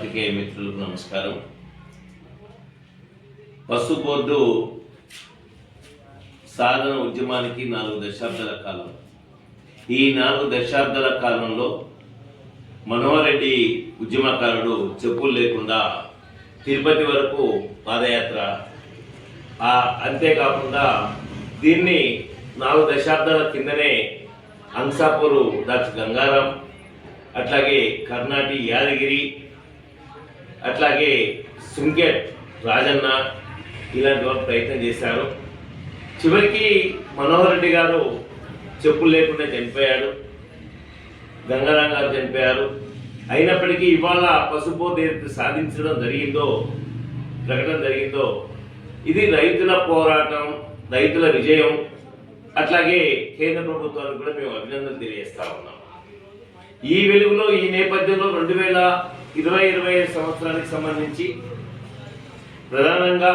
పాత్రికేయ మిత్రులకు నమస్కారం. పసుపు బోర్డు సాధన ఉద్యమానికి 4 దశాబ్దాల కాలం. ఈ 4 దశాబ్దాల కాలంలో మనోహర్ రెడ్డి ఉద్యమకారుడు చెప్పులు లేకుండా తిరుపతి వరకు పాదయాత్ర, అంతేకాకుండా దీన్ని 4 దశాబ్దాల కిందనే అంసాపూరు డాక్టర్ గంగారాం, అట్లాగే కర్ణాటి యాదగిరి, అట్లాగే సుంకెట్ రాజన్న ఇలాంటి వాళ్ళు ప్రయత్నం చేశారు. చివరికి మనోహర్ రెడ్డి గారు చెప్పులు లేకుండా చనిపోయాడు, గంగారాం గారు చనిపోయారు. అయినప్పటికీ ఇవాళ పసుపు ఏదైతే సాధించడం జరిగిందో, ప్రకటన జరిగిందో, ఇది రైతుల పోరాటం, రైతుల విజయం. అట్లాగే కేంద్ర ప్రభుత్వానికి కూడా మేము అభినందనలు తెలియజేస్తా ఉన్నాం. ఈ వెలుగులో, ఈ నేపథ్యంలో 2020-21 సంవత్సరానికి సంబంధించి ప్రధానంగా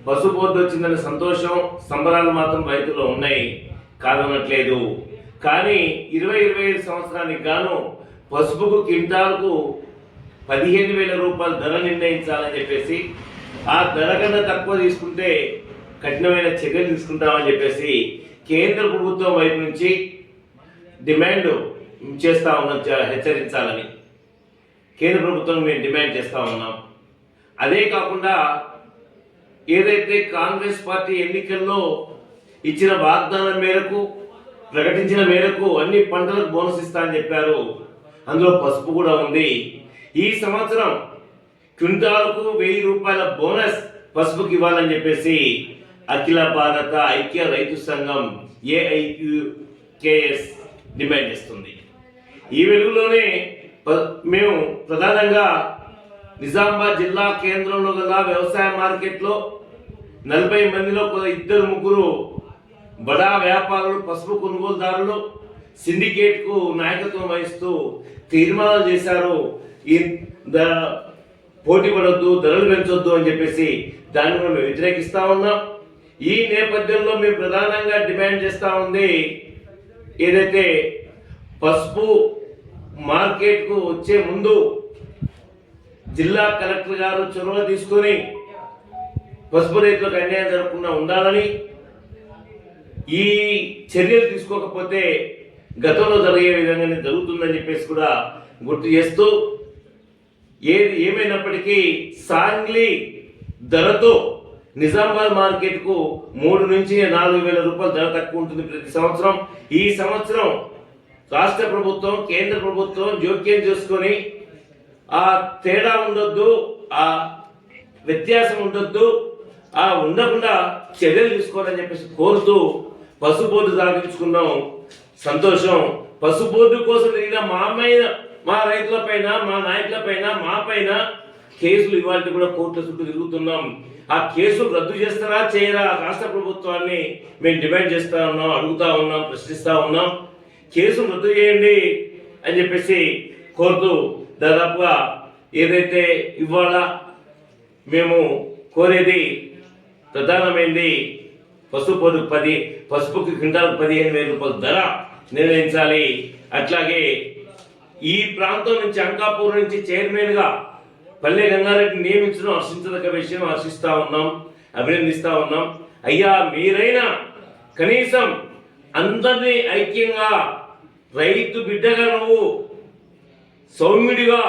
పసుపు బోర్డు వచ్చిందనే సంతోషం, సంబరాలు మాత్రం రైతుల్లో ఉన్నాయి, కాదనట్లేదు. కానీ 2025 సంవత్సరానికి గాను పసుపుకు క్వింటాల్కు 15,000 రూపాయల ధర నిర్ణయించాలని చెప్పేసి, ఆ ధర కన్నా తక్కువ తీసుకుంటే కఠినమైన చర్యలు తీసుకుంటామని చెప్పేసి కేంద్ర ప్రభుత్వం వైపు నుంచి డిమాండ్ చేస్తూ ఉన్నాం. హెచ్చరించాలని కేంద్ర ప్రభుత్వం మేము డిమాండ్ చేస్తూ ఉన్నాం. అదే కాకుండా ఏదైతే కాంగ్రెస్ పార్టీ ఎన్నికల్లో ఇచ్చిన వాగ్దానం మేరకు, ప్రకటించిన మేరకు అన్ని పంటలకు బోనస్ ఇస్తా అని చెప్పారు. అందులో పసుపు కూడా ఉంది. ఈ సంవత్సరం క్వింటాల్కు 1,000 రూపాయల బోనస్ పసుపుకి ఇవ్వాలని చెప్పేసి అఖిల భారత ఐక్య రైతు సంఘం AIQKS డిమాండ్ చేస్తుంది. ఈ వెలుగులోనే మేము ప్రధానంగా నిజామాబాద్ జిల్లా కేంద్రంలో గల వ్యవసాయ మార్కెట్లో 40 మందిలో 2-3 బడా వ్యాపారులు, పసుపు కొనుగోలుదారులు సిండికేట్కు నాయకత్వం వహిస్తూ తీర్మానాలు చేశారు. ఈ పోటీ పడొద్దు, ధరలు పెంచొద్దు అని చెప్పేసి దాన్ని కూడా మేము వ్యతిరేకిస్తూ ఉన్నాం. ఈ నేపథ్యంలో మేము ప్రధానంగా డిమాండ్ చేస్తూ ఉంది, ఏదైతే పసుపు మార్కెట్కు వచ్చే ముందు జిల్లా కలెక్టర్ గారు చొరవ తీసుకొని పసుపు రైతులకు అన్యాయం జరగకుండా ఉండాలని, ఈ చర్యలు తీసుకోకపోతే గతంలో జరిగే విధంగానే జరుగుతుందని చెప్పేసి కూడా గుర్తు చేస్తూ, ఏమైనప్పటికీ సాంగ్లీ ధరతో నిజామాబాద్ మార్కెట్కు 3,000 నుంచి 4,000 రూపాయల ధర తక్కువ ఉంటుంది ప్రతి సంవత్సరం. ఈ సంవత్సరం రాష్ట్ర ప్రభుత్వం, కేంద్ర ప్రభుత్వం జోక్యం చేసుకొని ఆ తేడా ఉండొద్దు, ఆ వ్యత్యాసం ఉండొద్దు, ఉండకుండా చర్యలు తీసుకోవాలని చెప్పేసి కోరుతూ పసుపు బోర్డు సాగించుకున్నాం. సంతోషం. పసుపు బోర్డు కోసం జరిగిన మా రైతుల పైన, మా నాయకుల పైన, మా పైన కేసులు ఇవాళ కూడా కోర్టుల చుట్టూ తిరుగుతున్నాం. ఆ కేసులు రద్దు చేస్తారా, చేయరా రాష్ట్ర ప్రభుత్వాన్ని మేము డిమాండ్ చేస్తా ఉన్నాం, అడుగుతా ఉన్నాం, ప్రశ్నిస్తా ఉన్నాం. కేసులు రద్దు చేయండి అని చెప్పేసి కోరుతూ, దాదాపుగా ఏదైతే ఇవాళ మేము కోరేది ప్రధానమైంది పసుపుకి క్వింటాల్ 15,000 రూపాయల ధర నిర్ణయించాలి. అట్లాగే ఈ ప్రాంతం నుంచి, అంకాపూర్ నుంచి చైర్మన్గా పల్లె గంగారెడ్డిని నియమించడం హర్షించదగ్గ విషయం. హర్షిస్తా ఉన్నాం, అభినందిస్తా ఉన్నాం. అయ్యా, మీరైనా కనీసం అందరినీ ఐక్యంగా, రైతు బిడ్డగా నువ్వు సౌమ్యుడిగా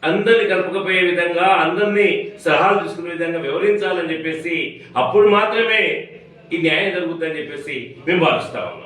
అందరినీ కలుపుకపోయే విధంగా, అందరినీ సలహాలు తీసుకునే విధంగా వ్యవహరించాలని చెప్పేసి, అప్పుడు మాత్రమే ఈ న్యాయం జరుగుతుందని చెప్పేసి మేము భావిస్తా ఉన్నాం.